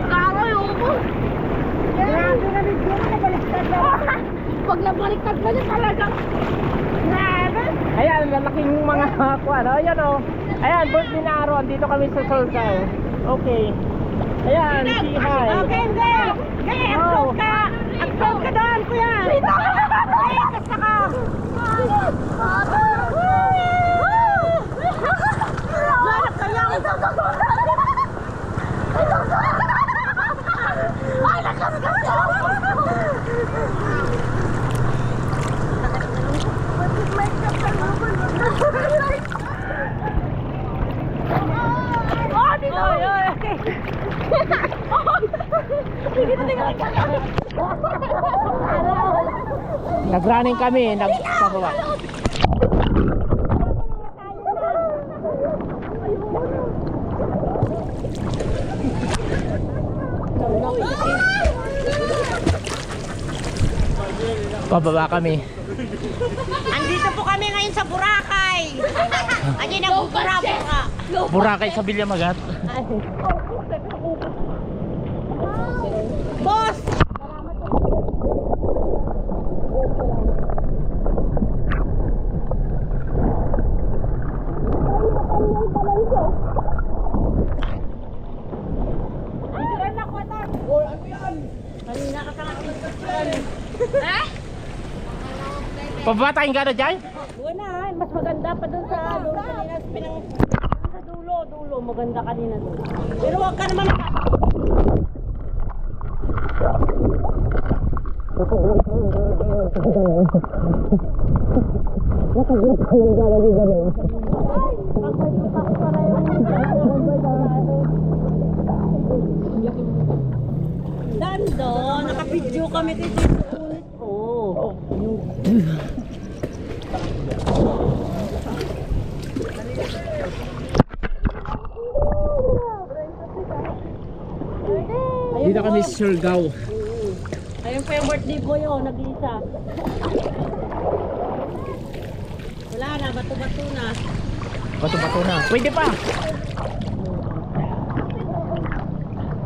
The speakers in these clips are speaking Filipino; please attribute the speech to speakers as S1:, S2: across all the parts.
S1: Karoy, oh. Grabe na rin yun, nabaliktad na. Pag nabaliktad na niya talagang grabe.
S2: Ayan, lalaking mga kuwan. Ayan o. Ayan, birthday na araw. Dito kami sa Surigao. Okay. Ayan, si hi.
S1: Okay, hindi. Okay, upload ka. Upload ka doon, kuya. Dito. Ay, kasta ka. Lalak ka lang. Ay, lakas ka siya. Oh, dito. Okay. Sige na, tingnan ka.
S2: Nag-running kami, nagpababa. Pababa kami.
S1: Andito po kami ngayon sa Boracay. Andiyan ang Boracay.
S2: Boracay sa Bilyamagat.
S1: Boss!
S2: Pababatayin ka na dyan?
S1: Wala, mas maganda pa doon sa dulo kanina sa dulo, maganda kanina doon. Pero wag ka naman Dando, naka-video kami dito. Oh.
S2: Dito kami sa Surigao.
S1: Ayun pa yung birthday boy, oh, nag-iisa. Wala na, bato-bato na.
S2: Bato-bato na. Pwede pa.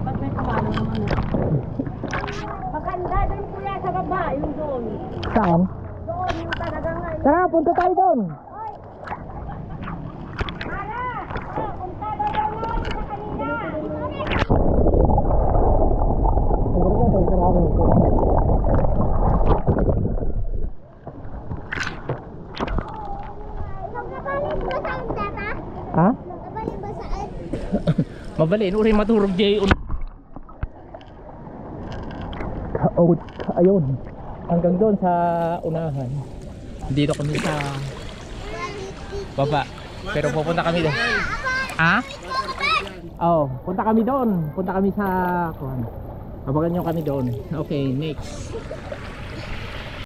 S1: Pag may kamalo naman. Maganda doon kuya sa baba, yung doon.
S2: Saan?
S1: Doon, yung talagang
S2: Tara, punta tayo doon.
S1: Mara! Punta daw doon sa kanina.
S2: Ha? Mabalin, uri maturog jay. Oh, ayun. Hanggang doon sa unahan. Dito kami sa baba. Pero pupunta kami doon. Ha? Oh, punta kami doon. Punta kami sa kuan. Abangan nyo kami doon. Okay, next.